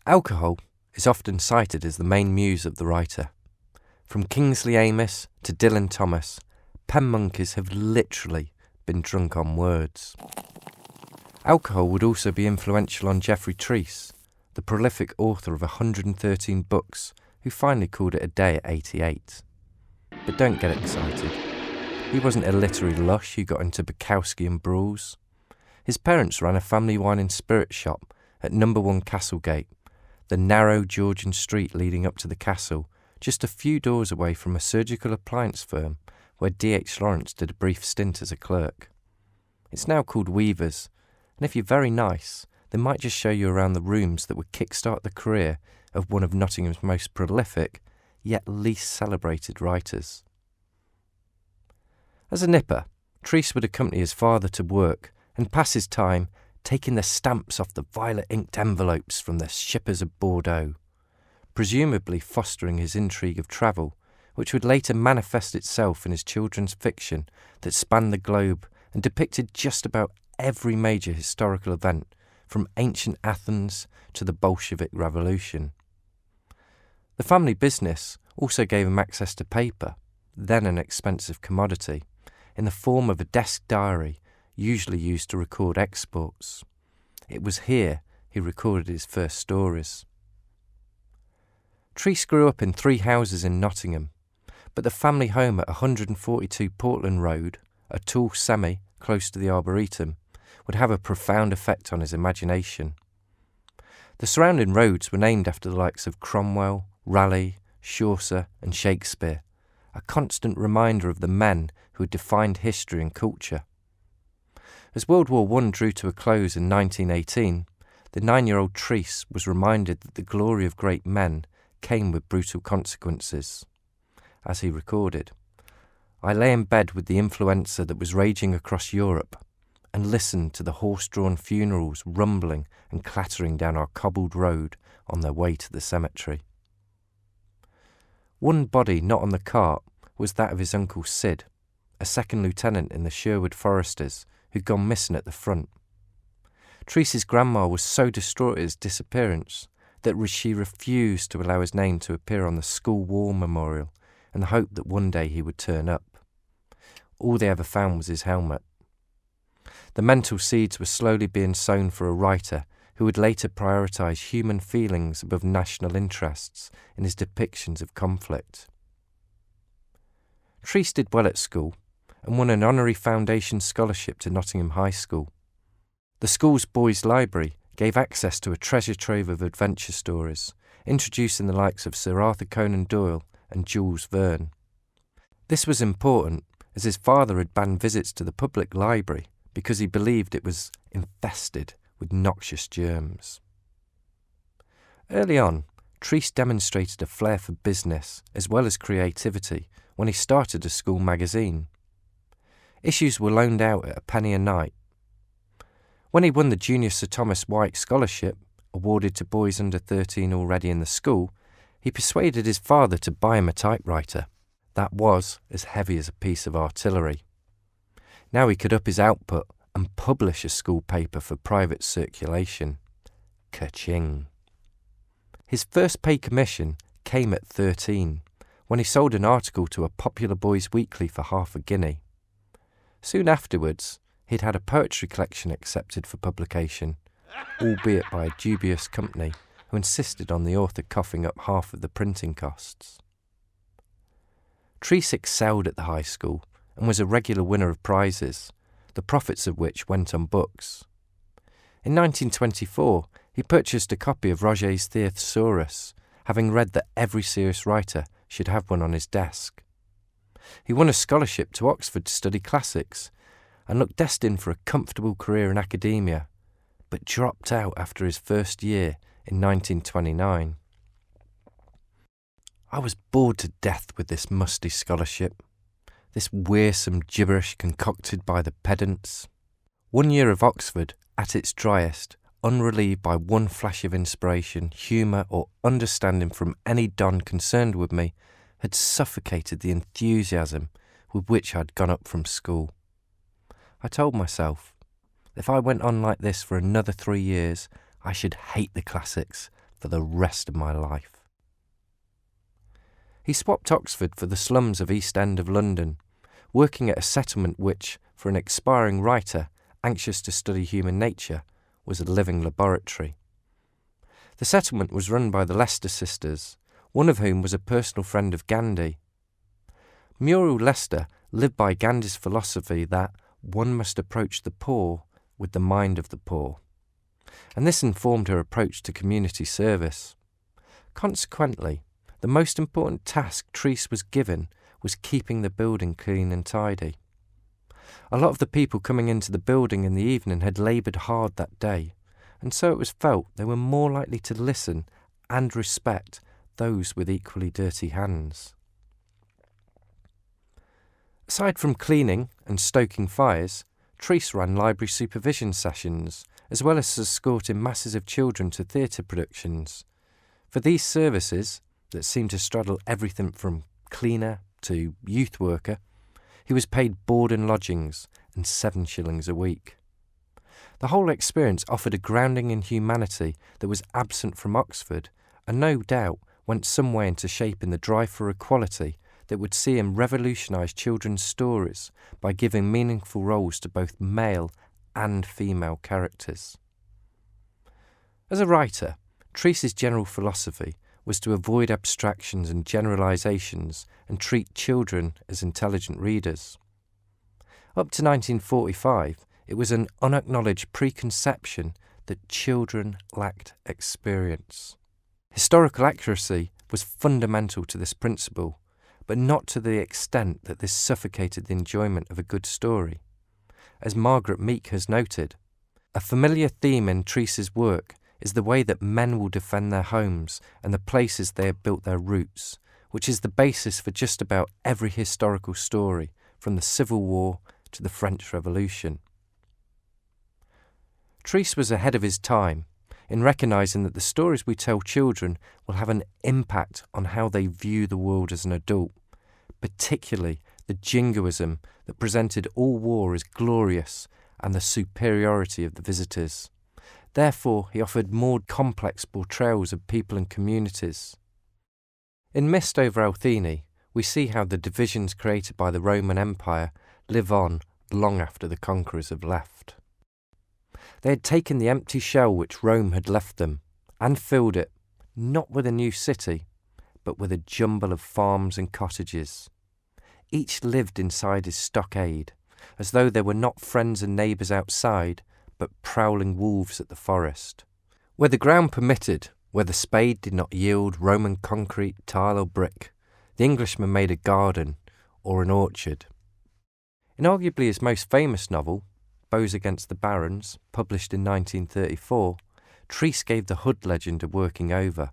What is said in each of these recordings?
Alcohol is often cited as the main muse of the writer. From Kingsley Amis to Dylan Thomas, pen monkeys have literally been drunk on words. Alcohol would also be influential on Geoffrey Trease, the prolific author of 113 books, who finally called it a day at 88. But don't get excited. He wasn't a literary lush who got into Bukowski and brawls. His parents ran a family wine and spirit shop at No. 1 Castlegate, the narrow Georgian street leading up to the castle, just a few doors away from a surgical appliance firm where D.H. Lawrence did a brief stint as a clerk. It's now called Weavers, and if you're very nice, they might just show you around the rooms that would kickstart the career of one of Nottingham's most prolific, yet least celebrated writers. As a nipper, Trease would accompany his father to work and pass his time taking the stamps off the violet-inked envelopes from the shippers of Bordeaux, presumably fostering his intrigue of travel, which would later manifest itself in his children's fiction that spanned the globe and depicted just about every major historical event, from ancient Athens to the Bolshevik Revolution. The family business also gave him access to paper, then an expensive commodity, in the form of a desk diary usually used to record exports. It was here he recorded his first stories. Trease grew up in 3 houses in Nottingham, but the family home at 142 Portland Road, a tall semi close to the Arboretum, would have a profound effect on his imagination. The surrounding roads were named after the likes of Cromwell, Raleigh, Chaucer and Shakespeare, a constant reminder of the men who had defined history and culture. As World War I drew to a close in 1918, the 9-year-old Trease was reminded that the glory of great men came with brutal consequences. As he recorded, "I lay in bed with the influenza that was raging across Europe and listened to the horse-drawn funerals rumbling and clattering down our cobbled road on their way to the cemetery." One body not on the cart was that of his uncle Sid, a second lieutenant in the Sherwood Foresters, who'd gone missing at the front. Trease's grandma was so distraught at his disappearance that she refused to allow his name to appear on the school war memorial in the hope that one day he would turn up. All they ever found was his helmet. The mental seeds were slowly being sown for a writer who would later prioritise human feelings above national interests in his depictions of conflict. Trease did well at school and won an honorary foundation scholarship to Nottingham High School. The school's boys' library gave access to a treasure trove of adventure stories, introducing the likes of Sir Arthur Conan Doyle and Jules Verne. This was important as his father had banned visits to the public library because he believed it was infested with noxious germs. Early on, Trease demonstrated a flair for business as well as creativity when he started a school magazine. Issues were loaned out at a penny a night. When he won the Junior Sir Thomas White Scholarship, awarded to boys under 13 already in the school, he persuaded his father to buy him a typewriter. That was as heavy as a piece of artillery. Now he could up his output and publish a school paper for private circulation. Ka-ching. His first paid commission came at 13, when he sold an article to a popular boys' weekly for half a guinea. Soon afterwards, he'd had a poetry collection accepted for publication, albeit by a dubious company who insisted on the author coughing up half of the printing costs. Trease excelled at the high school and was a regular winner of prizes, the profits of which went on books. In 1924, he purchased a copy of Roget's The Thesaurus, having read that every serious writer should have one on his desk. He won a scholarship to Oxford to study classics and looked destined for a comfortable career in academia, but dropped out after his first year in 1929. "I was bored to death with this musty scholarship, this wearisome gibberish concocted by the pedants. 1 year of Oxford, at its driest, unrelieved by one flash of inspiration, humour or understanding from any don concerned with me, had suffocated the enthusiasm with which I had gone up from school. I told myself, if I went on like this for another 3 years, I should hate the classics, for the rest of my life. He swapped Oxford for the slums of East End of London, working at a settlement which, for an aspiring writer anxious to study human nature, was a living laboratory. The settlement was run by the Leicester sisters, one of whom was a personal friend of Gandhi. Muriel Leicester lived by Gandhi's philosophy that one must approach the poor with the mind of the poor, and this informed her approach to community service. Consequently, the most important task Trease was given was keeping the building clean and tidy. A lot of the people coming into the building in the evening had laboured hard that day, and so it was felt they were more likely to listen and respect those with equally dirty hands. Aside from cleaning and stoking fires, Trease ran library supervision sessions, as well as escorting masses of children to theatre productions. For these services, that seemed to straddle everything from cleaner to youth worker, he was paid board and lodgings and 7 shillings a week. The whole experience offered a grounding in humanity that was absent from Oxford, and no doubt went some way into shaping the drive for equality that would see him revolutionise children's stories by giving meaningful roles to both male and female characters. As a writer, Trease's general philosophy was to avoid abstractions and generalisations and treat children as intelligent readers. Up to 1945, it was an unacknowledged preconception that children lacked experience. Historical accuracy was fundamental to this principle, but not to the extent that this suffocated the enjoyment of a good story. As Margaret Meek has noted, a familiar theme in Trease's work is the way that men will defend their homes and the places they have built their roots, which is the basis for just about every historical story, from the Civil War to the French Revolution. Trease was ahead of his time in recognising that the stories we tell children will have an impact on how they view the world as an adult, particularly the jingoism that presented all war as glorious and the superiority of the visitors. Therefore, he offered more complex portrayals of people and communities. In Mist over Althene, we see how the divisions created by the Roman Empire live on long after the conquerors have left. They had taken the empty shell which Rome had left them and filled it, not with a new city, but with a jumble of farms and cottages. Each lived inside his stockade, as though there were not friends and neighbours outside, but prowling wolves at the forest. Where the ground permitted, where the spade did not yield Roman concrete, tile or brick, the Englishman made a garden or an orchard. In arguably his most famous novel, Bows Against the Barons, published in 1934, Trease gave the Hood legend a working over.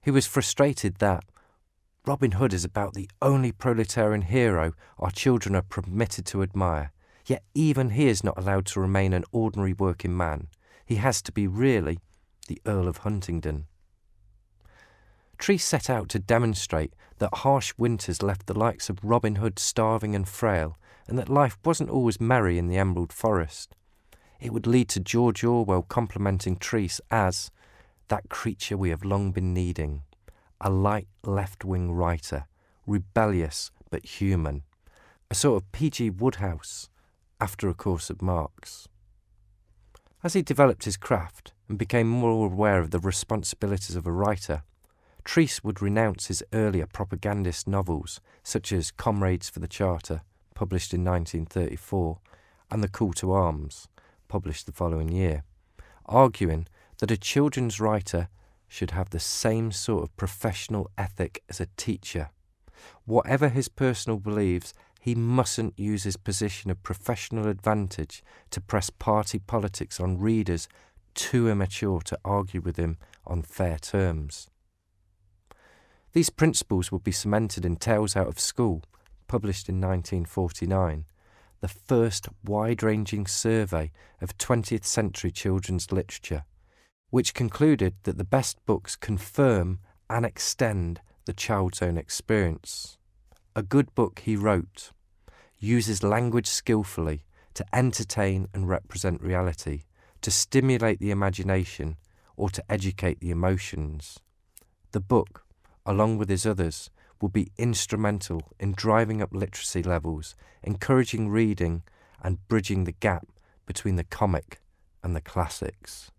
He was frustrated that Robin Hood is about the only proletarian hero our children are permitted to admire, yet even he is not allowed to remain an ordinary working man. He has to be really the Earl of Huntingdon. Trease set out to demonstrate that harsh winters left the likes of Robin Hood starving and frail, and that life wasn't always merry in the Emerald Forest. It would lead to George Orwell complimenting Trease as that creature we have long been needing, a light left-wing writer, rebellious but human, a sort of P.G. Wodehouse after A Course of Marx. As he developed his craft and became more aware of the responsibilities of a writer, Trease would renounce his earlier propagandist novels, such as Comrades for the Charter, published in 1934, and The Call to Arms, published the following year, arguing that a children's writer should have the same sort of professional ethic as a teacher. Whatever his personal beliefs, he mustn't use his position of professional advantage to press party politics on readers too immature to argue with him on fair terms. These principles would be cemented in Tales Out of School, published in 1949, the first wide-ranging survey of 20th century children's literature, which concluded that the best books confirm and extend the child's own experience. A good book, he wrote, uses language skillfully to entertain and represent reality, to stimulate the imagination, or to educate the emotions. The book, along with his others, will be instrumental in driving up literacy levels, encouraging reading, and bridging the gap between the comic and the classics.